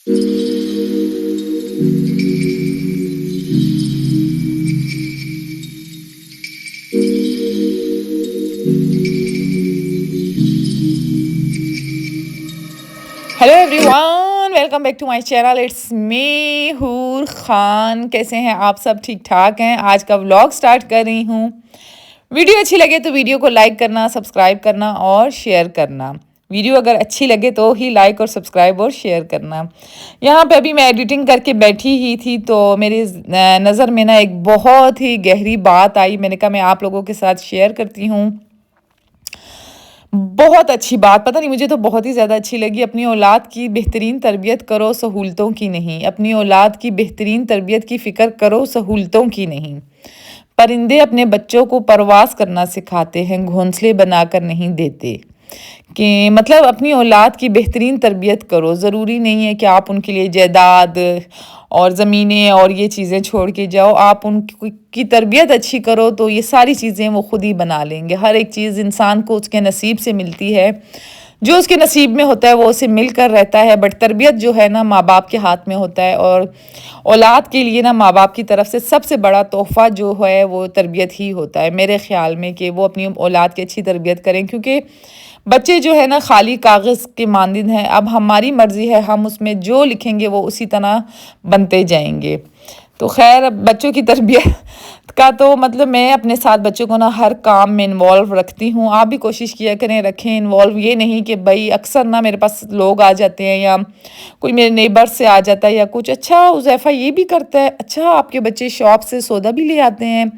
Hello everyone, welcome back to my channel. It's me Hoor Khan. कैसे हैं आप सब? ठीक ठाक हैं। आज का व्लॉग स्टार्ट कर रही हूँ। वीडियो अच्छी लगे तो वीडियो को लाइक करना, सब्सक्राइब करना और शेयर करना। वीडियो अगर अच्छी लगे तो ही लाइक और सब्सक्राइब और शेयर करना। यहाँ पे अभी मैं एडिटिंग करके बैठी ही थी तो मेरी नज़र में ना एक बहुत ही गहरी बात आई। मैंने कहा मैं आप लोगों के साथ शेयर करती हूँ। बहुत अच्छी बात, पता नहीं मुझे तो बहुत ही ज़्यादा अच्छी लगी। अपनी औलाद की बेहतरीन तरबियत करो, सहूलतों की नहीं। अपनी औलाद की बेहतरीन तरबियत की फ़िक्र करो, सहूलतों की नहीं। परिंदे अपने बच्चों को परवास करना सिखाते हैं, घोंसले बनाकर नहीं देते। कि मतलब अपनी औलाद की बेहतरीन तरबियत करो। ज़रूरी नहीं है कि आप उनके लिए जायदाद और ज़मीनें और ये चीज़ें छोड़ के जाओ। आप उनकी की तरबियत अच्छी करो तो ये सारी चीज़ें वो खुद ही बना लेंगे। हर एक चीज़ इंसान को उसके नसीब से मिलती है। जो उसके नसीब में होता है वो उसे मिलकर रहता है। बट तरबियत जो है ना, माँ बाप के हाथ में होता है। और औलाद के लिए ना माँ बाप की तरफ से सबसे बड़ा तोहफ़ा जो है वो तरबियत ही होता है मेरे ख़्याल में, कि वो अपनी औलाद की अच्छी तरबियत करें। क्योंकि बच्चे जो है ना खाली कागज़ के मानंद हैं। अब हमारी मर्ज़ी है, हम उसमें जो लिखेंगे वो उसी तरह बनते जाएंगे। तो खैर, बच्चों की तरबियत का तो मतलब मैं अपने साथ बच्चों को ना हर काम में इन्वॉल्व रखती हूँ। आप भी कोशिश किया करें, रखें इन्वॉल्व। ये नहीं कि भाई अक्सर ना मेरे पास लोग आ जाते हैं या कोई मेरे नेबर से आ जाता है या कुछ, अच्छा हुज़ैफ़ा ये भी करता है, अच्छा आपके बच्चे शॉप से सौदा भी ले आते हैं,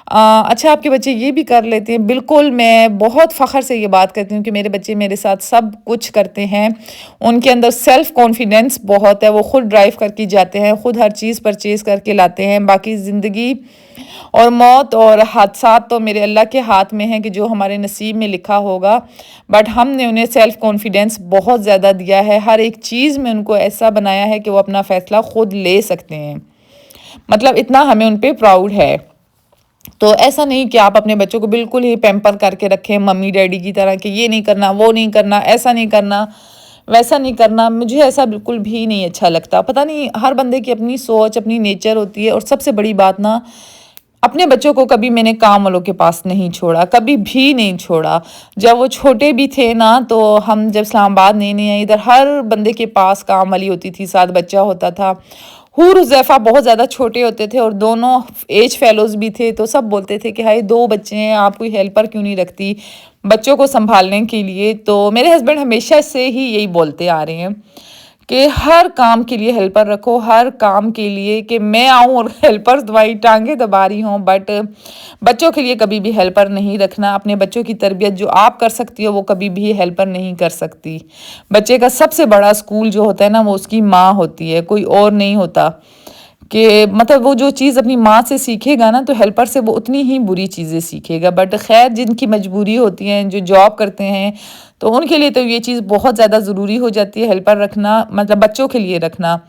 अच्छा आपके बच्चे ये भी कर लेते हैं। बिल्कुल, मैं बहुत फ़ख्र से ये बात करती हूँ कि मेरे बच्चे मेरे साथ सब कुछ करते हैं। उनके अंदर सेल्फ़ कॉन्फिडेंस बहुत है। वो खुद ड्राइव करके जाते हैं, खुद हर चीज़ परचेज़ करके लाते हैं। बाकी ज़िंदगी और मौत और हादसात तो मेरे अल्लाह के हाथ में हैं कि जो हमारे नसीब में लिखा होगा। बट हमने उन्हें सेल्फ़ कॉन्फिडेंस बहुत ज़्यादा दिया है। हर एक चीज़ में उनको ऐसा बनाया है कि वो अपना फ़ैसला खुद ले सकते हैं। मतलब इतना हमें उन पे प्राउड है। तो ऐसा नहीं कि आप अपने बच्चों को बिल्कुल ही पैम्पर करके रखें मम्मी डैडी की तरह, कि ये नहीं करना, वो नहीं करना, ऐसा नहीं करना, वैसा नहीं करना। मुझे ऐसा बिल्कुल भी नहीं अच्छा लगता। पता नहीं, हर बंदे की अपनी सोच, अपनी नेचर होती है। और सबसे बड़ी बात ना, अपने बच्चों को कभी मैंने काम वालों के पास नहीं छोड़ा, कभी भी नहीं छोड़ा। जब वो छोटे भी थे ना, तो हम जब इस्लामाबाद नए नए आए, इधर हर बंदे के पास काम वाली होती थी, साथ बच्चा होता था। हूर हुज़ैफ़ा बहुत ज़्यादा छोटे होते थे और दोनों एज फेलोज़ भी थे। तो सब बोलते थे कि हाय 2 बच्चे हैं, आप कोई हेल्पर क्यों नहीं रखती बच्चों को सँभालने के लिए। तो मेरे हस्बैंड हमेशा से ही यही बोलते आ रहे हैं कि हर काम के लिए हेल्पर रखो, हर काम के लिए, कि मैं आऊँ और हेल्पर तुम्हारी टांगें दबा रही हूँ, बट बच्चों के लिए कभी भी हेल्पर नहीं रखना। अपने बच्चों की तरबियत जो आप कर सकती हो वो कभी भी हेल्पर नहीं कर सकती। बच्चे का सबसे बड़ा स्कूल जो होता है ना, वो उसकी माँ होती है, कोई और नहीं होता। कि मतलब वो जो चीज़ अपनी माँ से सीखेगा ना, तो हेल्पर से वो उतनी ही बुरी चीज़ें सीखेगा। बट खैर, जिनकी मजबूरी होती है, जो जॉब करते हैं, तो उनके लिए तो ये चीज़ बहुत ज़्यादा ज़रूरी हो जाती है, हेल्पर रखना, मतलब बच्चों के लिए रखना।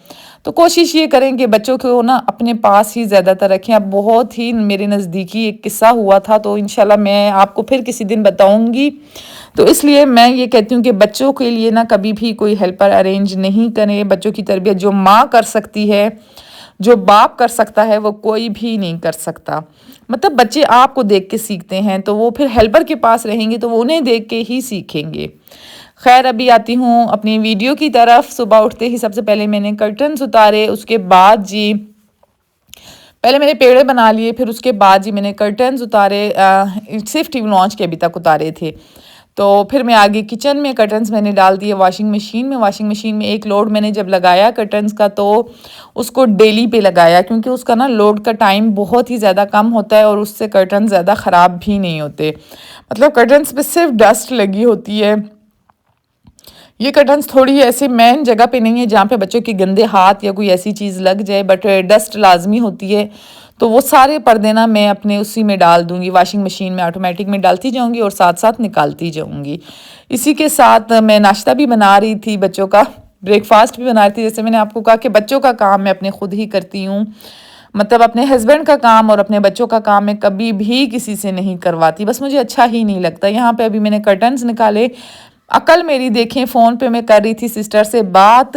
तो कोशिश ये करें कि बच्चों को ना अपने पास ही ज़्यादातर रखें। अब बहुत ही मेरे नज़दीकी एक किस्सा हुआ था, तो इंशाल्लाह मैं आपको फिर किसी दिन बताऊंगी। तो इसलिए मैं ये कहती हूँ कि बच्चों के लिए ना कभी भी कोई हेल्पर अरेंज नहीं करें। बच्चों की तरबियत जो माँ कर सकती है, जो बाप कर सकता है, वो कोई भी नहीं कर सकता। मतलब बच्चे आपको देख के सीखते हैं, तो वो फिर हेल्पर के पास रहेंगे तो वो उन्हें देख के ही सीखेंगे। खैर, अभी आती हूँ अपनी वीडियो की तरफ। सुबह उठते ही सबसे पहले मैंने कर्टन्स उतारे, उसके बाद जी पहले मैंने पेड़े बना लिए, फिर उसके बाद जी मैंने कर्टन्स उतारे। सिर्फ टीवी लॉन्च के अभी तक उतारे थे। तो फिर मैं आगे किचन में कर्टन्स मैंने डाल दिए वॉशिंग मशीन में। वॉशिंग मशीन में एक लोड मैंने जब लगाया कर्टन्स का, तो उसको डेली पे लगाया, क्योंकि उसका ना लोड का टाइम बहुत ही ज़्यादा कम होता है और उससे कर्टन ज़्यादा ख़राब भी नहीं होते। मतलब कर्टन्स पे सिर्फ डस्ट लगी होती है। ये कर्टन्स थोड़ी ऐसे मेन जगह पे नहीं है जहाँ पे बच्चों के गंदे हाथ या कोई ऐसी चीज़ लग जाए, बट डस्ट लाजमी होती है। तो वो सारे पर्दे ना मैं अपने उसी में डाल दूंगी, वॉशिंग मशीन में ऑटोमेटिक में डालती जाऊंगी और साथ साथ निकालती जाऊंगी। इसी के साथ मैं नाश्ता भी बना रही थी बच्चों का, ब्रेकफास्ट भी बना रही थी। जैसे मैंने आपको कहा कि बच्चों का काम मैं अपने खुद ही करती हूँ। मतलब अपने हस्बैंड का काम और अपने बच्चों का काम मैं कभी भी किसी से नहीं करवाती, बस मुझे अच्छा ही नहीं लगता। यहाँ पे अभी मैंने कर्टन्स निकाले। अकल मेरी देखें, फ़ोन पे मैं कर रही थी सिस्टर से बात,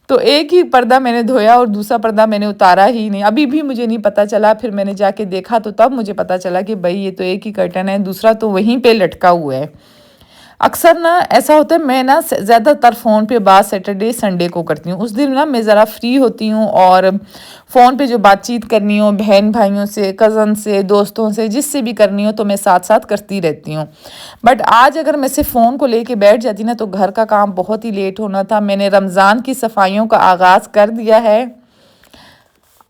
तो एक ही पर्दा मैंने धोया और दूसरा पर्दा मैंने उतारा ही नहीं। अभी भी मुझे नहीं पता चला, फिर मैंने जाके देखा तो तब मुझे पता चला कि भाई ये तो एक ही कर्टन है, दूसरा तो वहीं पे लटका हुआ है। अक्सर ना ऐसा होता है, मैं ना ज़्यादातर फ़ोन पे बात सैटरडे संडे को करती हूँ। उस दिन ना मैं ज़रा फ्री होती हूँ और फ़ोन पे जो बातचीत करनी हो बहन भाइयों से, कज़न से, दोस्तों से, जिससे भी करनी हो तो मैं साथ साथ करती रहती हूँ। बट आज अगर मैं सिर्फ फ़ोन को लेके बैठ जाती ना तो घर का काम बहुत ही लेट होना था। मैंने रमज़ान की सफाइयों का आगाज़ कर दिया है।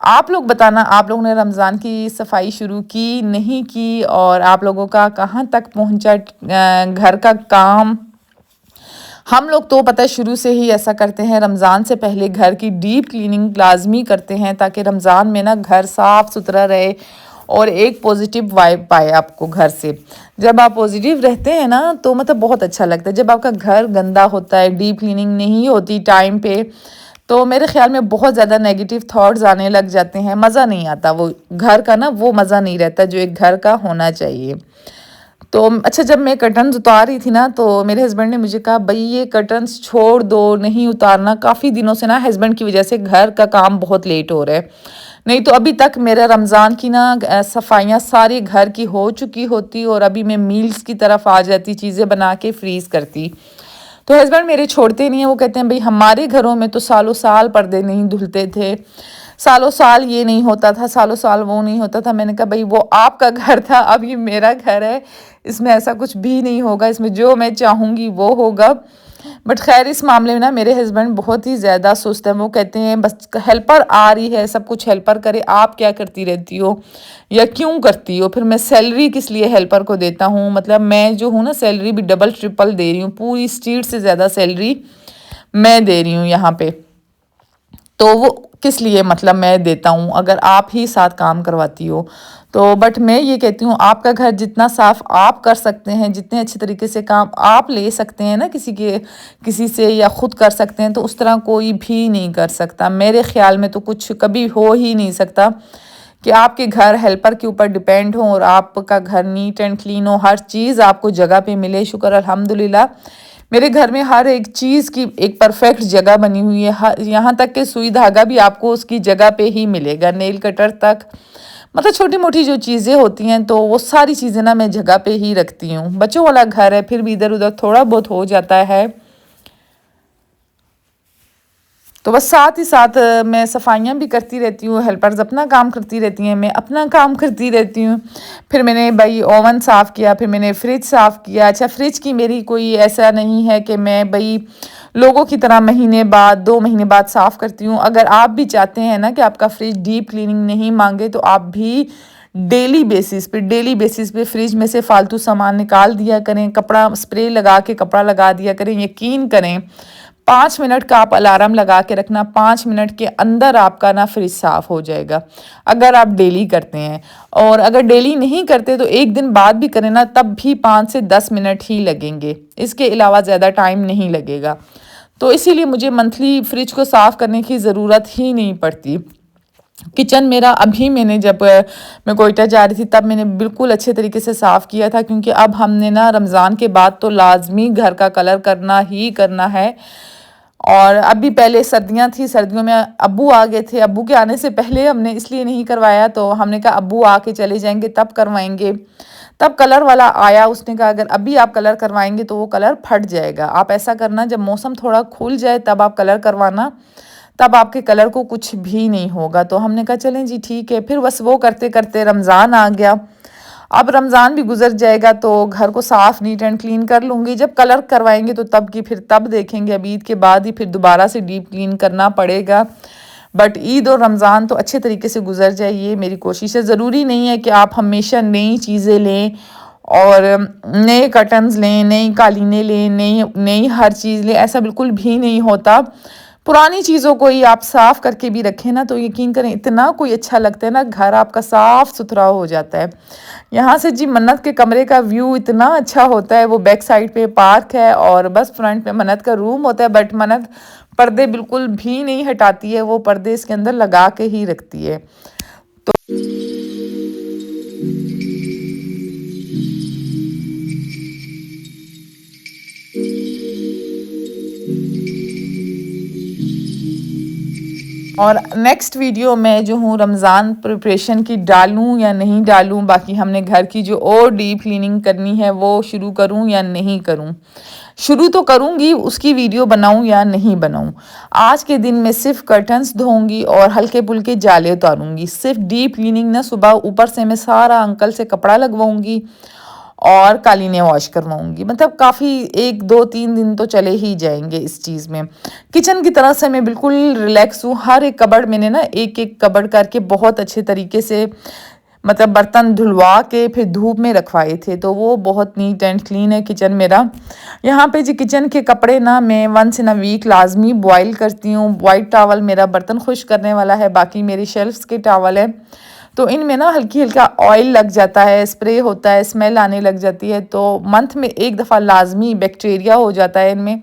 आप लोग बताना, आप लोगों ने रमज़ान की सफाई शुरू की नहीं की, और आप लोगों का कहाँ तक पहुँचा घर का काम। हम लोग तो पता है शुरू से ही ऐसा करते हैं, रमज़ान से पहले घर की डीप क्लीनिंग लाजमी करते हैं ताकि रमज़ान में ना घर साफ़ सुथरा रहे और एक पॉजिटिव वाइब पाए आपको घर से। जब आप पॉजिटिव रहते हैं ना तो मतलब बहुत अच्छा लगता है। जब आपका घर गंदा होता है, डीप क्लीनिंग नहीं होती टाइम पे, तो मेरे ख्याल में बहुत ज़्यादा नेगेटिव थॉट्स आने लग जाते हैं, मज़ा नहीं आता, वो घर का ना वो मज़ा नहीं रहता जो एक घर का होना चाहिए। तो अच्छा, जब मैं कर्टन्स उतार रही थी ना तो मेरे हस्बैंड ने मुझे कहा भाई ये कर्टन्स छोड़ दो, नहीं उतारना, काफ़ी दिनों से ना हस्बैंड की वजह से घर का काम बहुत लेट हो रहा है। नहीं तो अभी तक मेरा रमज़ान की ना सफाइयाँ सारी घर की हो चुकी होती और अभी मैं मील्स की तरफ आ जाती, चीज़ें बना के फ्रीज़ करती। तो हस्बैंड मेरे छोड़ते नहीं हैं, वो कहते हैं भाई हमारे घरों में तो सालों साल पर्दे नहीं धुलते थे, सालों साल ये नहीं होता था, सालों साल वो नहीं होता था। मैंने कहा भाई वो आपका घर था, अब ये मेरा घर है, इसमें ऐसा कुछ भी नहीं होगा, इसमें जो मैं चाहूँगी वो होगा। बट खैर इस मामले में ना मेरे हस्बैंड बहुत ही ज़्यादा सुस्त हैं। वो कहते हैं बस हेल्पर आ रही है, सब कुछ हेल्पर करे, आप क्या करती रहती हो या क्यों करती हो, फिर मैं सैलरी किस लिए हेल्पर को देता हूँ। मतलब मैं जो हूँ ना सैलरी भी डबल ट्रिपल दे रही हूँ, पूरी स्ट्रीट से ज़्यादा सैलरी मैं दे रही हूँ यहाँ पे। तो वो किस लिए, मतलब मैं देता हूँ अगर आप ही साथ काम करवाती हो तो। बट मैं ये कहती हूँ आपका घर जितना साफ आप कर सकते हैं, जितने अच्छे तरीके से काम आप ले सकते हैं ना किसी से या खुद कर सकते हैं, तो उस तरह कोई भी नहीं कर सकता। मेरे ख्याल में तो कुछ कभी हो ही नहीं सकता कि आपके घर हेल्पर के ऊपर डिपेंड हो और आपका घर नीट एंड क्लीन हो, हर चीज़ आपको जगह पे मिले। शुक्र अल्हम्दुलिल्लाह मेरे घर में हर एक चीज़ की एक परफेक्ट जगह बनी हुई है। यहाँ तक कि सुई धागा भी आपको उसकी जगह पे ही मिलेगा, नेल कटर तक। मतलब छोटी मोटी जो चीज़ें होती हैं तो वो सारी चीज़ें ना मैं जगह पे ही रखती हूँ। बच्चों वाला घर है, फिर भी इधर उधर थोड़ा बहुत हो जाता है। तो बस साथ ही साथ मैं सफाइयाँ भी करती रहती हूँ, हेल्पर्स अपना काम करती रहती हैं, मैं अपना काम करती रहती हूँ। फिर मैंने भाई ओवन साफ़ किया, फिर मैंने फ्रिज साफ़ किया। अच्छा, फ्रिज की मेरी कोई ऐसा नहीं है कि मैं भाई लोगों की तरह महीने बाद 2 महीने बाद साफ़ करती हूँ। अगर आप भी चाहते हैं ना कि आपका फ्रिज डीप क्लीनिंग नहीं मांगे तो आप भी डेली बेसिस पे फ्रिज में से फालतू सामान निकाल दिया करें, कपड़ा स्प्रे लगा के कपड़ा लगा दिया करें। यकीन करें 5 मिनट का आप अलार्म लगा के रखना, 5 मिनट के अंदर आपका ना फ्रिज साफ हो जाएगा अगर आप डेली करते हैं। और अगर डेली नहीं करते तो एक दिन बाद भी करें ना तब भी 5 से 10 मिनट ही लगेंगे, इसके अलावा ज़्यादा टाइम नहीं लगेगा। तो इसीलिए मुझे मंथली फ्रिज को साफ़ करने की ज़रूरत ही नहीं पड़ती। किचन मेरा अभी मैंने जब मैं कोयटा जा रही थी तब मैंने बिल्कुल अच्छे तरीके से साफ़ किया था, क्योंकि अब हमने ना रमज़ान के बाद तो लाजमी घर का कलर करना ही करना है। और अभी पहले सर्दियाँ थी, सर्दियों में अब्बू आ गए थे, अब्बू के आने से पहले हमने इसलिए नहीं करवाया, तो हमने कहा अब्बू आके चले जाएंगे तब करवाएंगे। तब कलर वाला आया, उसने कहा अगर अभी आप कलर करवाएंगे तो वो कलर फट जाएगा, आप ऐसा करना जब मौसम थोड़ा खुल जाए तब आप कलर करवाना, तब आपके कलर को कुछ भी नहीं होगा। तो हमने कहा चलें जी ठीक है। फिर बस वो करते करते रमज़ान आ गया। अब रमज़ान भी गुजर जाएगा तो घर को साफ़ नीट एंड क्लीन कर लूँगी। जब कलर करवाएंगे तो तब की फिर तब देखेंगे, अब ईद के बाद ही फिर दोबारा से डीप क्लीन करना पड़ेगा। बट ईद और रमज़ान तो अच्छे तरीके से गुजर जाए, ये मेरी कोशिश है। ज़रूरी नहीं है कि आप हमेशा नई चीज़ें लें और नए कर्टन्स लें, नई कालीनें लें, नई नई हर चीज़ लें, ऐसा बिल्कुल भी नहीं होता। पुरानी चीज़ों को ही आप साफ़ करके भी रखें ना तो यकीन करें इतना कोई अच्छा लगता है ना, घर आपका साफ़ सुथरा हो जाता है। यहाँ से जी मन्नत के कमरे का व्यू इतना अच्छा होता है, वो बैक साइड पे पार्क है और बस फ्रंट पे मन्नत का रूम होता है। बट मन्नत पर्दे बिल्कुल भी नहीं हटाती है, वो पर्दे इसके अंदर लगा के ही रखती है। और नेक्स्ट वीडियो में जो हूँ रमज़ान प्रिपरेशन की डालूँ या नहीं डालूँ, बाकी हमने घर की जो और डीप क्लीनिंग करनी है वो शुरू करूँ या नहीं करूँ। शुरू तो करूँगी, उसकी वीडियो बनाऊँ या नहीं बनाऊँ। आज के दिन में सिर्फ कर्टन्स धोऊंगी और हल्के फुल्के जाले उतारूंगी। सिर्फ डीप क्लीनिंग ना, सुबह ऊपर से मैं सारा अंकल से कपड़ा लगवाऊंगी और कालीनें वॉश करवाऊंगी। मतलब काफ़ी 1 2 3 दिन तो चले ही जाएंगे इस चीज़ में। किचन की तरह से मैं बिल्कुल रिलैक्स हूँ। हर एक कबर्ड मैंने ना एक एक कबर्ड करके बहुत अच्छे तरीके से मतलब बर्तन धुलवा के फिर धूप में रखवाए थे, तो वो बहुत नीट एंड क्लीन है किचन मेरा। यहाँ पे जी किचन के कपड़े ना मैं वंस इन अ वीक लाजमी बॉयल करती हूँ। वाइट टॉवल मेरा बर्तन खुश करने वाला है, बाकी मेरे शेल्फ्स के टॉवल है, तो इनमें ना हल्की हल्का ऑयल लग जाता है, स्प्रे होता है, स्मेल आने लग जाती है, तो मंथ में एक दफ़ा लाजमी बैक्टीरिया हो जाता है इनमें।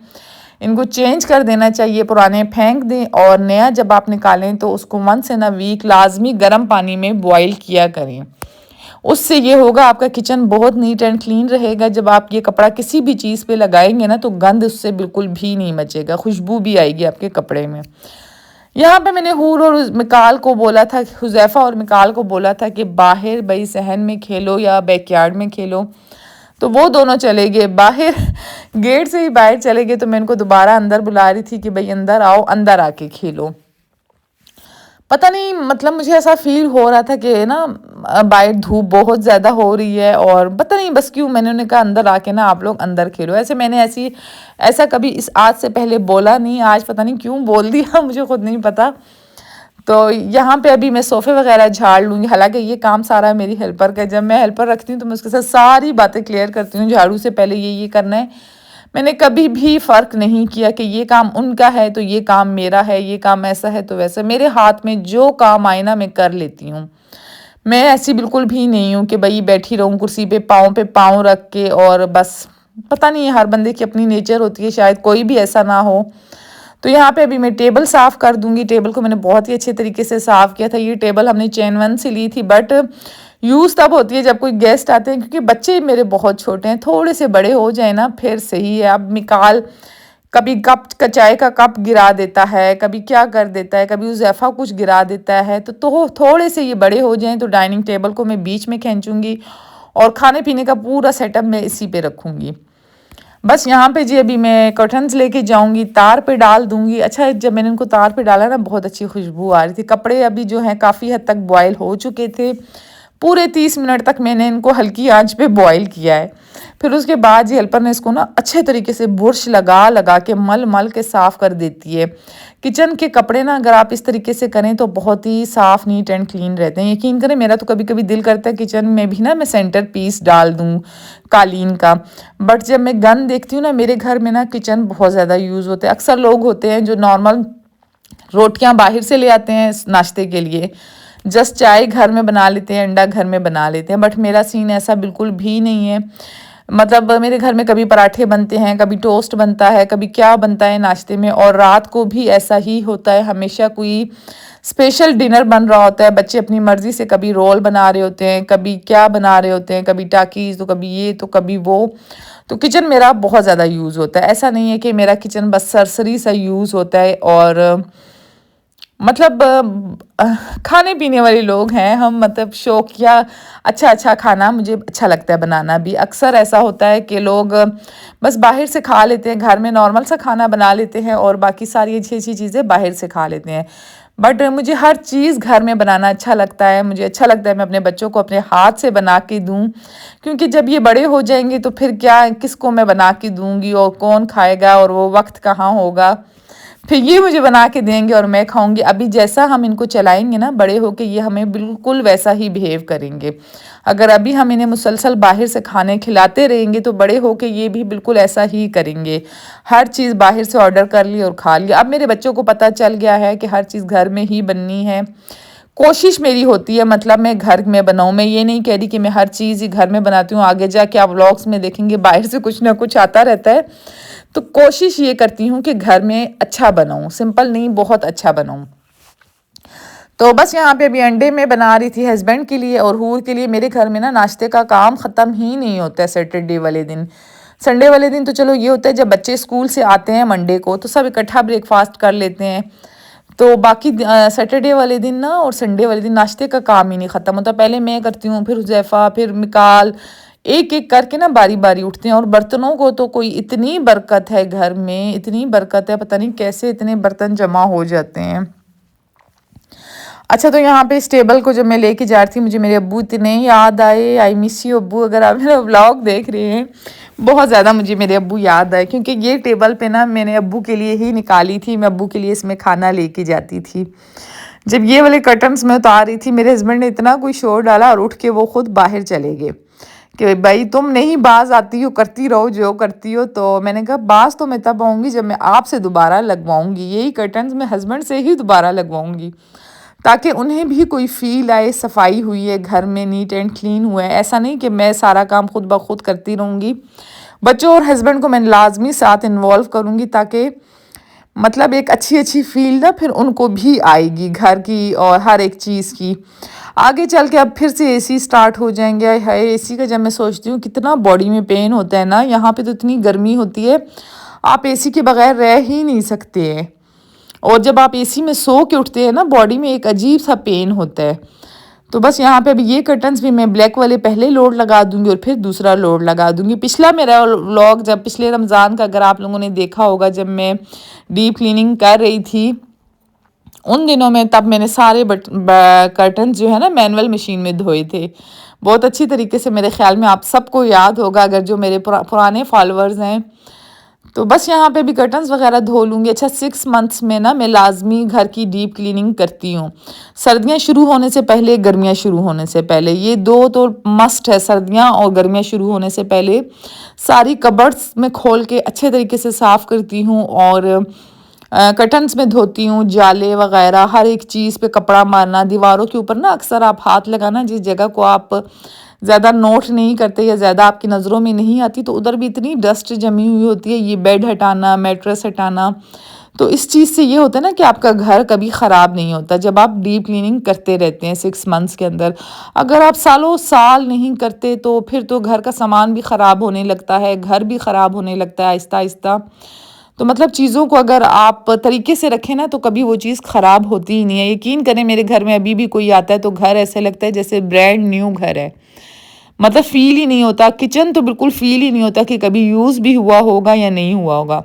इनको चेंज कर देना चाहिए, पुराने फेंक दें और नया जब आप निकालें तो उसको वंस इन अ वीक लाजमी गर्म पानी में बॉईल किया करें। उससे ये होगा आपका किचन बहुत नीट एंड क्लीन रहेगा। जब आप ये कपड़ा किसी भी चीज़ पे लगाएंगे ना तो गंद उससे बिल्कुल भी नहीं मचेगा, खुशबू भी आएगी आपके कपड़े में। यहाँ पे मैंने हूर और मिकाल को बोला था, हुज़ैफ़ा और मिकाल को बोला था कि बाहर भाई सहन में खेलो या बैकयार्ड में खेलो, तो वो दोनों चले गए बाहर। गेट से ही बाहर चले गए, तो मैं इनको दोबारा अंदर बुला रही थी कि भाई अंदर आओ, अंदर आके खेलो। पता नहीं मतलब मुझे ऐसा फील हो रहा था कि ना बाहर धूप बहुत ज़्यादा हो रही है, और पता नहीं बस क्यों मैंने उन्हें कहा अंदर आके ना आप लोग अंदर खेलो। ऐसे मैंने ऐसा कभी इस आज से पहले बोला नहीं, आज पता नहीं क्यों बोल दिया, मुझे खुद नहीं पता। तो यहाँ पे अभी मैं सोफ़े वगैरह झाड़ लूँगी, हालांकि ये काम सारा मेरी हेल्पर का है। जब मैं हेल्पर रखती हूँ तो मैं उसके साथ सारी बातें क्लियर करती हूँ, झाड़ू से पहले ये करना है। मैंने कभी भी फ़र्क नहीं किया कि ये काम उनका है तो ये काम मेरा है, ये काम ऐसा है तो वैसा। मेरे हाथ में जो काम आए ना मैं कर लेती हूँ। मैं ऐसी बिल्कुल भी नहीं हूँ कि भाई बैठी रहूँ कुर्सी पे पाँव रख के और बस। पता नहीं हर बंदे की अपनी नेचर होती है, शायद कोई भी ऐसा ना हो। तो यहाँ पे अभी मैं टेबल साफ़ कर दूंगी। टेबल को मैंने बहुत ही अच्छे तरीके से साफ़ किया था। ये टेबल हमने चेन वन से ली थी, बट यूज़ तब होती है जब कोई गेस्ट आते हैं, क्योंकि बच्चे मेरे बहुत छोटे हैं। थोड़े से बड़े हो जाए ना फिर सही है। अब मिकाल कभी चाय का कप गिरा देता है, कभी क्या कर देता है, कभी उज़ैफ़ा कुछ गिरा देता है, तो थोड़े से ये बड़े हो जाएं तो डाइनिंग टेबल को मैं बीच में खींचूंगी और खाने पीने का पूरा सेटअप मैं इसी पे रखूंगी। बस यहाँ पे जी अभी मैं कर्टन्स लेके जाऊंगी, तार पे डाल दूंगी। अच्छा, जब मैंने इनको तार पे डाला ना बहुत अच्छी खुशबू आ रही थी। कपड़े अभी जो हैं काफ़ी हद तक बॉयल हो चुके थे। पूरे 30 मिनट तक मैंने इनको हल्की आंच पे बॉयल किया है। फिर उसके बाद जी हेल्पर ने इसको ना अच्छे तरीके से बुरश लगा लगा के मल मल के साफ़ कर देती है। किचन के कपड़े ना अगर आप इस तरीके से करें तो बहुत ही साफ़ नीट एंड क्लीन रहते हैं। यकीन करें मेरा तो कभी कभी दिल करता है किचन में भी ना मैं सेंटर पीस डाल दूँ कालीन का, बट जब मैं गन देखती हूँ ना मेरे घर में ना किचन बहुत ज़्यादा यूज़ होते हैं। अक्सर लोग होते हैं जो नॉर्मल रोटियां बाहर से ले आते हैं नाश्ते के लिए, जस्ट चाय घर में बना लेते हैं, अंडा घर में बना लेते हैं, बट मेरा सीन ऐसा बिल्कुल भी नहीं है। मतलब मेरे घर में कभी पराठे बनते हैं, कभी टोस्ट बनता है, कभी क्या बनता है नाश्ते में, और रात को भी ऐसा ही होता है। हमेशा कोई स्पेशल डिनर बन रहा होता है। बच्चे अपनी मर्जी से कभी रोल बना रहे होते हैं, कभी क्या बना रहे होते हैं, कभी टाकीज, तो कभी ये तो कभी वो। तो किचन मेरा बहुत ज़्यादा यूज़ होता है। ऐसा नहीं है कि मेरा किचन बस सरसरी सा यूज़ होता है। और मतलब खाने पीने वाले लोग हैं हम, मतलब शौकिया। अच्छा अच्छा खाना मुझे अच्छा लगता है बनाना भी। अक्सर ऐसा होता है कि लोग बस बाहर से खा लेते हैं, घर में नॉर्मल सा खाना बना लेते हैं और बाकी सारी अच्छी अच्छी चीज़ें बाहर से खा लेते हैं। बट मुझे हर चीज़ घर में बनाना अच्छा लगता है। मुझे अच्छा लगता है मैं अपने बच्चों को अपने हाथ से बना के दूँ, क्योंकि जब ये बड़े हो जाएंगे तो फिर क्या किसको मैं बना के दूँगी और कौन खाएगा, और वो वक्त कहाँ होगा। फिर ये मुझे बना के देंगे और मैं खाऊंगी। अभी जैसा हम इनको चलाएंगे ना, बड़े होके ये हमें बिल्कुल वैसा ही बिहेव करेंगे। अगर अभी हम इन्हें मुसलसल बाहर से खाने खिलाते रहेंगे तो बड़े होके ये भी बिल्कुल ऐसा ही करेंगे। हर चीज़ बाहर से ऑर्डर कर ली और खा लिया। अब मेरे बच्चों को पता चल गया है कि हर चीज़ घर में ही बननी है। कोशिश मेरी होती है मतलब मैं घर में बनाऊँ। मैं ये नहीं कह रही कि मैं हर चीज़ ही घर में बनाती हूँ। आगे जाके आप व्लॉग्स में देखेंगे बाहर से कुछ ना कुछ आता रहता है। तो कोशिश ये करती हूँ कि घर में अच्छा बनाऊँ, सिंपल नहीं बहुत अच्छा बनाऊँ। तो बस यहाँ पे अभी अंडे में बना रही थी हस्बैंड के लिए और हूर के लिए। मेरे घर में ना नाश्ते का काम ख़त्म ही नहीं होता है सैटरडे वाले दिन। संडे वाले दिन तो चलो ये होता है जब बच्चे स्कूल से आते हैं मंडे को तो सब इकट्ठा ब्रेकफास्ट कर लेते हैं। तो बाकी सैटरडे वाले दिन ना और संडे वाले दिन नाश्ते का काम ही नहीं ख़त्म होता। पहले मैं करती हूँ, फिर हुज़ैफ़ा, फिर मिकाल, एक-एक करके ना बारी-बारी उठते हैं। और बर्तनों को तो कोई इतनी बरकत है घर में, इतनी बरकत है, पता नहीं कैसे इतने बर्तन जमा हो जाते हैं। अच्छा, तो यहाँ पे इस टेबल को जब मैं लेके जा रही थी, मुझे मेरे अब्बू इतने याद आए। आई मिस यू अब्बू, अगर आप मेरा व्लॉग देख रहे हैं, बहुत ज़्यादा मुझे मेरे अब्बू याद आए, क्योंकि ये टेबल पे ना मैंने अब्बू के लिए ही निकाली थी। मैं अब्बू के लिए इसमें खाना लेके जाती थी। जब ये वाले कर्टन्स मैं उतार रही थी, मेरे हस्बैंड ने इतना कोई शोर डाला और उठ के वो खुद बाहर चले गए कि भाई तुम नहीं बाज आती हो, करती रहो जो करती हो। तो मैंने कहा बाज तो मैं तब आऊँगी जब मैं आपसे दोबारा लगवाऊँगी, यही कर्टन्स मैं हस्बैंड से ही दोबारा लगवाऊँगी, ताकि उन्हें भी कोई फ़ील आए सफाई हुई है घर में, नीट एंड क्लीन हुआ है। ऐसा नहीं कि मैं सारा काम खुद ब खुद करती रहूँगी। बच्चों और हस्बैंड को मैं लाजमी साथ इन्वॉल्व करूँगी, ताकि मतलब एक अच्छी फ़ील ना फिर उनको भी आएगी घर की और हर एक चीज़ की। आगे चल के अब फिर से एसी स्टार्ट हो जाएंगे। आय हाय, एसी का जब मैं सोचती हूँ कितना बॉडी में पेन होता है ना। यहाँ पे तो इतनी गर्मी होती है, आप एसी के बगैर रह ही नहीं सकते हैं। और जब आप एसी में सो के उठते हैं ना, बॉडी में एक अजीब सा पेन होता है। तो बस यहाँ पे अभी ये कर्टन्स भी मैं ब्लैक वाले पहले लोड लगा दूंगी और फिर दूसरा लोड लगा दूंगी। पिछला मेरा व्लॉग जब पिछले रमज़ान का अगर आप लोगों ने देखा होगा, जब मैं डीप क्लीनिंग कर रही थी उन दिनों में, तब मैंने सारे कर्टन्स जो है ना मैनुअल मशीन में धोए थे बहुत अच्छी तरीके से। मेरे ख्याल में आप सबको याद होगा, अगर जो मेरे पुराने फॉलोअर्स हैं। तो बस यहाँ पे भी कर्टन्स वगैरह धो लूँगी। अच्छा, 6 मंथ्स में ना मैं लाजमी घर की डीप क्लीनिंग करती हूँ, सर्दियाँ शुरू होने से पहले, गर्मियाँ शुरू होने से पहले। ये दो तो मस्ट है, सर्दियाँ और गर्मियाँ शुरू होने से पहले सारी कबर्ड्स में खोल के अच्छे तरीके से साफ़ करती हूँ और कर्टन्स में धोती हूँ। जाले वगैरह हर एक चीज़ पे कपड़ा मारना, दीवारों के ऊपर ना अक्सर आप हाथ लगाना जिस जगह को आप ज़्यादा नोट नहीं करते या ज़्यादा आपकी नज़रों में नहीं आती, तो उधर भी इतनी डस्ट जमी हुई होती है। ये बेड हटाना, मैट्रेस हटाना, तो इस चीज़ से ये होता है ना कि आपका घर कभी ख़राब नहीं होता जब आप डीप क्लीनिंग करते रहते हैं 6 मंथ्स के अंदर। अगर आप सालों साल नहीं करते तो फिर तो घर का सामान भी ख़राब होने लगता है, घर भी ख़राब होने लगता है आहिस्ता आहिस्ता। तो मतलब चीज़ों को अगर आप तरीके से रखें ना, तो कभी वो चीज़ ख़राब होती ही नहीं है। यकीन करें, मेरे घर में अभी भी कोई आता है तो घर ऐसे लगता है जैसे ब्रांड न्यू घर है। मतलब फ़ील ही नहीं होता, किचन तो बिल्कुल फ़ील ही नहीं होता कि कभी यूज़ भी हुआ होगा या नहीं हुआ होगा।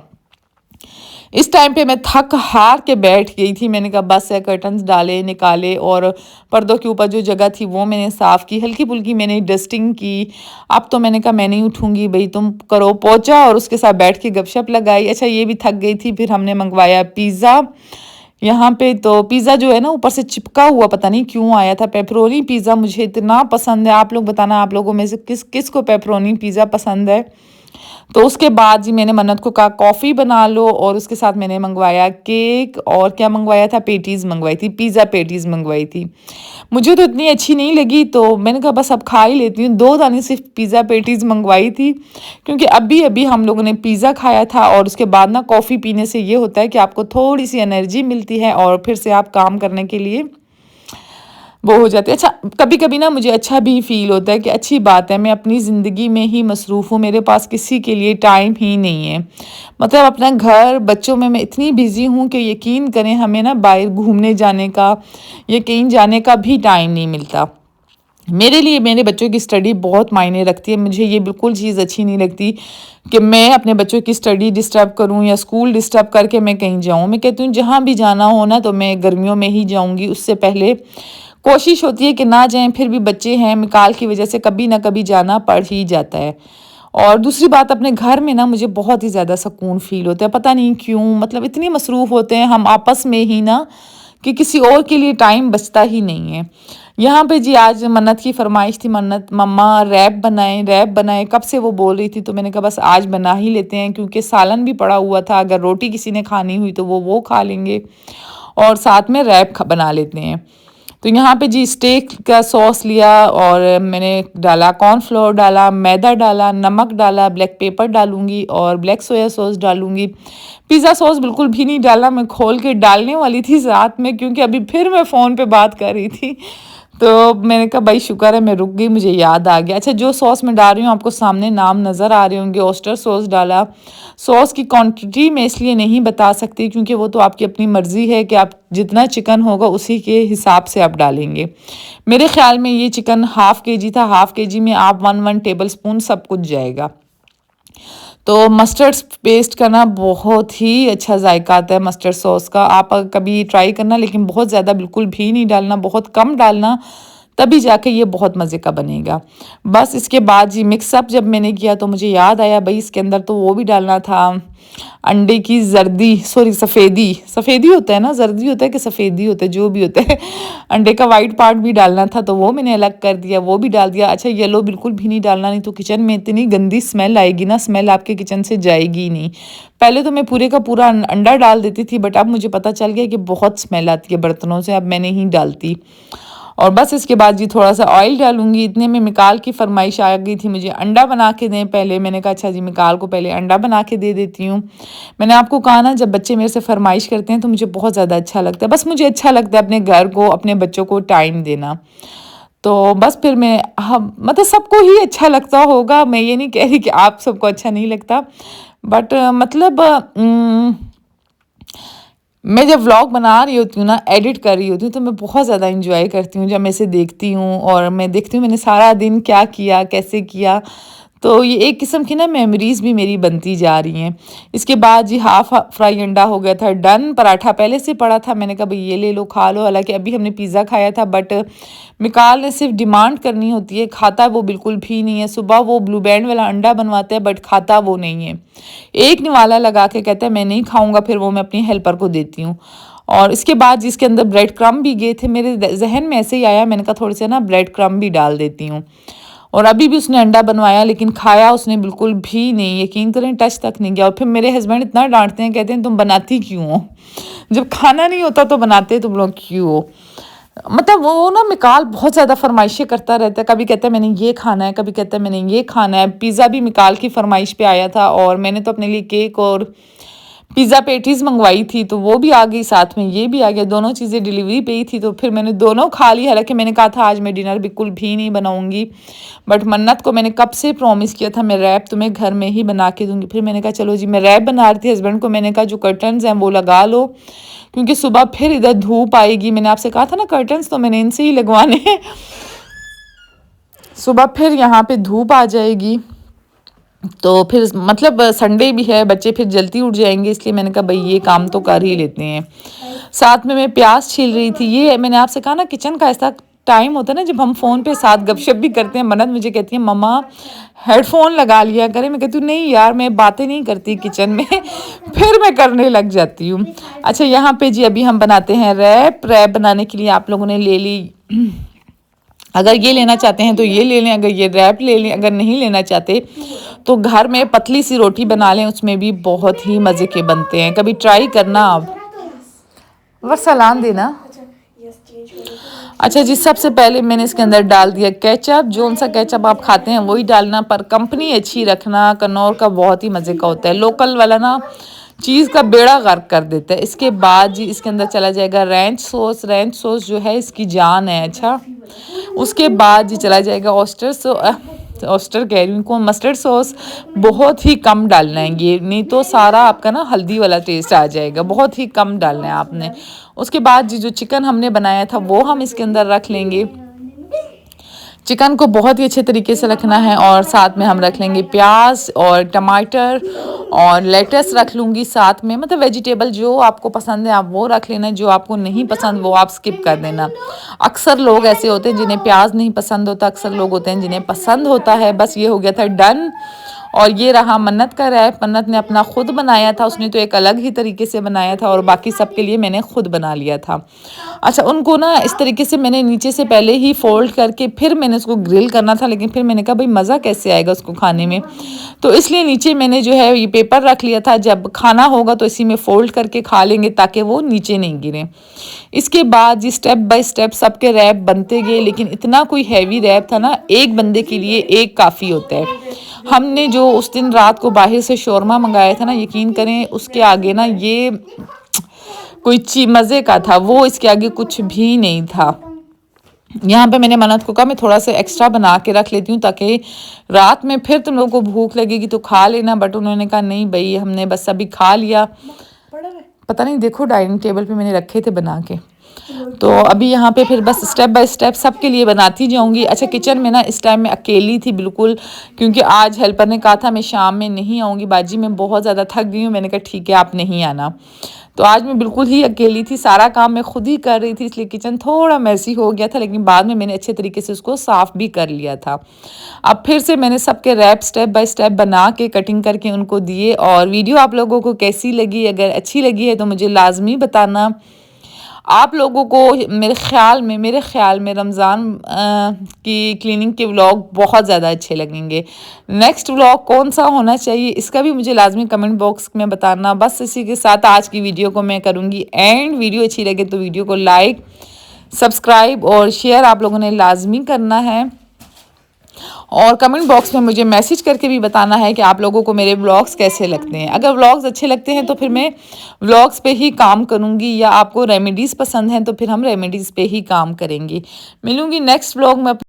इस टाइम पे मैं थक हार के बैठ गई थी। मैंने कहा बस है, कर्टन्स डाले, निकाले और पर्दों के ऊपर जो जगह थी वो मैंने साफ़ की, हल्की-फुल्की मैंने डस्टिंग की। अब तो मैंने कहा मैं नहीं उठूँगी भई, तुम करो पोंछा, और उसके साथ बैठ के गपशप लगाई। अच्छा, ये भी थक गई थी। फिर हमने मंगवाया पिज़्ज़ा यहाँ पे। तो पिज़्ज़ा जो है ना ऊपर से चिपका हुआ पता नहीं क्यों आया था। पेपरोनी पिज़्ज़ा मुझे इतना पसंद है। आप लोग बताना, आप लोगों में से किस को पेपरोनी पिज़्ज़ा पसंद है। तो उसके बाद जी मैंने मन्नत को कहा कॉफ़ी बना लो, और उसके साथ मैंने मंगवाया केक, और क्या मंगवाया था, पेटीज़ मंगवाई थी, पिज़्ज़ा पेटीज़ मंगवाई थी। मुझे तो इतनी अच्छी नहीं लगी, तो मैंने कहा बस अब खा ही लेती हूँ। 2 दाने सिर्फ पिज़्ज़ा पेटीज़ मंगवाई थी, क्योंकि अभी हम लोगों ने पिज़्ज़ा खाया था और उसके बाद ना कॉफ़ी पीने से ये होता है कि आपको थोड़ी सी एनर्जी मिलती है और फिर से आप काम करने के लिए वो हो जाती है। अच्छा, कभी-कभी ना मुझे अच्छा भी फ़ील होता है कि अच्छी बात है, मैं अपनी ज़िंदगी में ही मसरूफ़ हूँ, मेरे पास किसी के लिए टाइम ही नहीं है। मतलब अपना घर, बच्चों में मैं इतनी बिज़ी हूँ कि यकीन करें हमें ना बाहर घूमने जाने का या कहीं जाने का भी टाइम नहीं मिलता। मेरे लिए मेरे बच्चों की स्टडी बहुत मायने रखती है। मुझे ये बिल्कुल चीज़ अच्छी नहीं लगती कि मैं अपने बच्चों की स्टडी डिस्टर्ब करूँ या स्कूल डिस्टर्ब करके मैं कहीं जाऊँ। मैं कहती हूँ जहाँ भी जाना हो ना, तो मैं गर्मियों में ही जाऊँगी। उससे पहले कोशिश होती है कि ना जाएँ, फिर भी बच्चे हैं, मिकाल की वजह से कभी ना कभी जाना पड़ ही जाता है। और दूसरी बात, अपने घर में ना मुझे बहुत ही ज़्यादा सुकून फ़ील होता है, पता नहीं क्यों। मतलब इतनी मसरूफ़ होते हैं हम आपस में ही ना, कि किसी और के लिए टाइम बचता ही नहीं है। यहाँ पे जी आज मन्नत की फरमाइश थी, मन्नत मम्मा रैप बनाएं, रैप बनाएं, कब से वो बोल रही थी। तो मैंने कहा बस आज बना ही लेते हैं, क्योंकि सालन भी पड़ा हुआ था, अगर रोटी किसी ने खानी हुई तो वो खा लेंगे, और साथ में रैप बना लेते हैं। तो यहाँ पे जी स्टेक का सॉस लिया, और मैंने डाला कॉर्नफ्लोर, डाला मैदा, डाला नमक, डाला ब्लैक पेपर डालूंगी, और ब्लैक सोया सॉस डालूंगी। पिज़्ज़ा सॉस बिल्कुल भी नहीं डाला, मैं खोल के डालने वाली थी साथ में, क्योंकि अभी फिर मैं फ़ोन पे बात कर रही थी, तो मैंने कहा भाई शुक्र है मैं रुक गई, मुझे याद आ गया। अच्छा, जो सॉस मैं डाल रही हूँ आपको सामने नाम नज़र आ रहे होंगे, ओस्टर सॉस डाला। सॉस की क्वांटिटी मैं इसलिए नहीं बता सकती क्योंकि वो तो आपकी अपनी मर्ज़ी है कि आप जितना चिकन होगा उसी के हिसाब से आप डालेंगे। मेरे ख्याल में ये चिकन हाफ़ के जी था, हाफ़ के जी में आप 1 टेबल स्पून सब कुछ जाएगा। तो मस्टर्ड पेस्ट का ना बहुत ही अच्छा जायका आता है मस्टर्ड सॉस का, आप कभी ट्राई करना, लेकिन बहुत ज़्यादा बिल्कुल भी नहीं डालना, बहुत कम डालना, तभी जाके ये बहुत मज़े का बनेगा। बस इसके बाद जी मिक्सअप जब मैंने किया तो मुझे याद आया भाई इसके अंदर तो वो भी डालना था, अंडे की जर्दी, सॉरी सफ़ेदी, सफ़ेदी होता है ना, जर्दी होता है कि सफ़ेदी होता है, जो भी होता है अंडे का वाइट पार्ट भी डालना था, तो वो मैंने अलग कर दिया, वो भी डाल दिया। अच्छा, येलो बिल्कुल भी नहीं डालना, नहीं तो किचन में इतनी गंदी स्मेल आएगी ना, स्मेल आपके किचन से जाएगी ही नहीं। पहले तो मैं पूरे का पूरा अंडा डाल देती थी, बट अब मुझे पता चल गया कि बहुत स्मेल आती है बर्तनों से, अब मैं नहीं डालती। और बस इसके बाद जी थोड़ा सा ऑयल डालूंगी। इतने में मिकाल की फरमाइश आ गई थी मुझे अंडा बना के दें पहले, मैंने कहा अच्छा जी मिकाल को पहले अंडा बना के दे देती हूँ। मैंने आपको कहा ना, जब बच्चे मेरे से फरमाइश करते हैं तो मुझे बहुत ज़्यादा अच्छा लगता है, बस मुझे अच्छा लगता है अपने घर को, अपने बच्चों को टाइम देना। तो बस फिर मैं, हम मतलब सबको ही अच्छा लगता होगा, मैं ये नहीं कह रही कि आप सबको अच्छा नहीं लगता, बट मतलब मैं जब व्लॉग बना रही होती हूँ ना, एडिट कर रही होती हूँ, तो मैं बहुत ज़्यादा इंजॉय करती हूँ जब मैं इसे देखती हूँ और मैं देखती हूँ मैंने सारा दिन क्या किया, कैसे किया। तो ये एक किस्म की ना मेमोरीज़ भी मेरी बनती जा रही हैं। इसके बाद जी हाफ़ फ्राई अंडा हो गया था डन। पराठा पहले से पड़ा था, मैंने कहा भाई ये ले लो खा लो, हालांकि अभी हमने पिज़्ज़ा खाया था, बट मिकाल ने सिर्फ डिमांड करनी होती है, खाता वो बिल्कुल भी नहीं है। सुबह वो ब्लू बैंड वाला अंडा बनवाता है बट खाता वो नहीं है, एक निवाला लगा के कहता है मैं नहीं खाऊंगा, फिर वो मैं अपनी हेल्पर को देती हूँ। और इसके बाद जिसके अंदर ब्रेड क्रम्ब भी गए थे, मेरे जहन में ऐसे ही आया, मैंने कहा थोड़े से ना ब्रेड क्रम्ब भी डाल देती हूँ। और अभी भी उसने अंडा बनवाया लेकिन खाया उसने बिल्कुल भी नहीं, यकीन करें टच तक नहीं किया। और फिर मेरे हस्बैंड इतना डांटते हैं, कहते हैं तुम बनाती क्यों हो, जब खाना नहीं होता तो बनाते तुम लोग क्यों हो। मतलब वो ना मिकाल बहुत ज़्यादा फरमाइशें करता रहता है, कभी कहता है मैंने ये खाना है, कभी कहता है मैंने ये खाना है। पिज़्ज़ा भी मिकाल की फरमाइश पे आया था और मैंने तो अपने लिए केक और पिज़्ज़ा पैटीज़ मंगवाई थी, तो वो भी आ गई, साथ में ये भी आ गया, दोनों चीज़ें डिलीवरी पे ही थी, तो फिर मैंने दोनों खा ली। हालांकि मैंने कहा था आज मैं डिनर बिल्कुल भी नहीं बनाऊंगी, बट मन्नत को मैंने कब से प्रॉमिस किया था मैं रैप तुम्हें घर में ही बना के दूंगी। फिर मैंने कहा चलो जी, मैं रैप बना रही थी, हस्बैंड को मैंने कहा जो कर्टन्स हैं वो लगा लो, क्योंकि सुबह फिर इधर धूप आएगी। मैंने आपसे कहा था ना कर्टन्स तो मैंने इनसे ही लगवाने हैं, सुबह फिर यहाँ पे धूप आ जाएगी, तो फिर मतलब संडे भी है, बच्चे फिर जल्दी उठ जाएंगे, इसलिए मैंने कहा भाई ये काम तो कर ही लेते हैं। साथ में मैं प्याज छील रही थी। ये मैंने आपसे कहा ना किचन का ऐसा टाइम होता है ना जब हम फ़ोन पे साथ गपशप भी करते हैं। मन्नत मुझे कहती है मम्मा हेडफोन लगा लिया करे, मैं कहती हूँ नहीं यार मैं बातें नहीं करती किचन में फिर मैं करने लग जाती हूँ। अच्छा, यहाँ पे जी अभी हम बनाते हैं रैप। रैप बनाने के लिए आप लोगों ने ले ली, अगर ये लेना चाहते हैं तो ये ले लें, अगर ये रैप ले लें, अगर नहीं लेना चाहते तो घर में पतली सी रोटी बना लें, उसमें भी बहुत ही मज़े के बनते हैं, कभी ट्राई करना आप। सलाम देना। अच्छा जी, सबसे पहले मैंने इसके अंदर डाल दिया केचप, जोन सा केचप आप खाते हैं वही डालना, पर कंपनी अच्छी रखना, कन्नौर का बहुत ही मज़े का होता है, लोकल वाला ना चीज़ का बेड़ा गर्क कर देता है। इसके बाद जी इसके अंदर चला जाएगा रैंच सॉस, रैंच सॉस जो है इसकी जान है। अच्छा, उसके बाद जी चला जाएगा ऑस्टर कह रही हूँ कौन, मस्टर्ड सॉस बहुत ही कम डालना है, ये नहीं तो सारा आपका ना हल्दी वाला टेस्ट आ जाएगा, बहुत ही कम डालना है आपने। उसके बाद जी जो चिकन हमने बनाया था वो हम इसके अंदर रख लेंगे, चिकन को बहुत ही अच्छे तरीके से रखना है, और साथ में हम रख लेंगे प्याज और टमाटर और लेटस रख लूँगी साथ में, मतलब वेजिटेबल जो आपको पसंद है आप वो रख लेना, जो आपको नहीं पसंद वो आप स्किप कर देना। अक्सर लोग ऐसे होते हैं जिन्हें प्याज नहीं पसंद होता, अक्सर लोग होते हैं जिन्हें पसंद होता है। बस ये हो गया था डन। और ये रहा मन्नत का रैप, मन्नत ने अपना खुद बनाया था, उसने तो एक अलग ही तरीके से बनाया था, और बाकी सब के लिए मैंने खुद बना लिया था। अच्छा, उनको ना इस तरीके से मैंने नीचे से पहले ही फोल्ड करके फिर मैंने उसको ग्रिल करना था, लेकिन फिर मैंने कहा भाई मज़ा कैसे आएगा उसको खाने में, तो इसलिए नीचे मैंने जो है ये पेपर रख लिया था, जब खाना होगा तो इसी में फ़ोल्ड करके खा लेंगे ताकि वो नीचे नहीं गिरे। इसके बाद जी स्टेप बाय स्टेप सबके रैप बनते गए, लेकिन इतना कोई हैवी रैप था ना, एक बंदे के लिए एक काफ़ी होता है। हमने जो उस दिन रात को बाहर से शौरमा मंगाया था ना, यकीन करें उसके आगे ना ये कोई चीज मज़े का था, वो इसके आगे कुछ भी नहीं था। यहाँ पे मैंने मन्नत को कहा मैं थोड़ा सा एक्स्ट्रा बना के रख लेती हूँ ताकि रात में फिर तुम लोगों को भूख लगेगी तो खा लेना, बट उन्होंने कहा नहीं भाई हमने बस अभी खा लिया। पता नहीं, देखो डाइनिंग टेबल पे मैंने रखे थे बना के। तो अभी यहाँ पे फिर बस स्टेप बाय स्टेप सबके लिए बनाती जाऊँगी। अच्छा, किचन में ना इस टाइम मैं अकेली थी बिल्कुल, क्योंकि आज हेल्पर ने कहा था मैं शाम में नहीं आऊँगी बाजी, मैं बहुत ज़्यादा थक गई हूँ। मैंने कहा ठीक है आप नहीं आना। तो आज मैं बिल्कुल ही अकेली थी, सारा काम मैं खुद ही कर रही थी, इसलिए किचन थोड़ा मैसी हो गया था, लेकिन बाद में मैंने अच्छे तरीके से उसको साफ़ भी कर लिया था। अब फिर से मैंने सबके रैप स्टेप बाय स्टेप बना के कटिंग करके उनको दिए। और वीडियो आप लोगों को कैसी लगी, अगर अच्छी लगी है तो मुझे लाजमी बताना। आप लोगों को मेरे ख्याल में रमज़ान की क्लीनिंग के व्लॉग बहुत ज़्यादा अच्छे लगेंगे। नेक्स्ट व्लॉग कौन सा होना चाहिए इसका भी मुझे लाजमी कमेंट बॉक्स में बताना। बस इसी के साथ आज की वीडियो को मैं करूँगी एंड। वीडियो अच्छी लगे तो वीडियो को लाइक, सब्सक्राइब और शेयर आप लोगों ने लाजमी करना है। और कमेंट बॉक्स में मुझे मैसेज करके भी बताना है कि आप लोगों को मेरे व्लॉग्स कैसे लगते हैं। अगर व्लॉग्स अच्छे लगते हैं तो फिर मैं व्लॉग्स पे ही काम करूँगी, या आपको रेमेडीज़ पसंद हैं तो फिर हम रेमेडीज़ पे ही काम करेंगे। मिलूँगी नेक्स्ट व्लॉग में।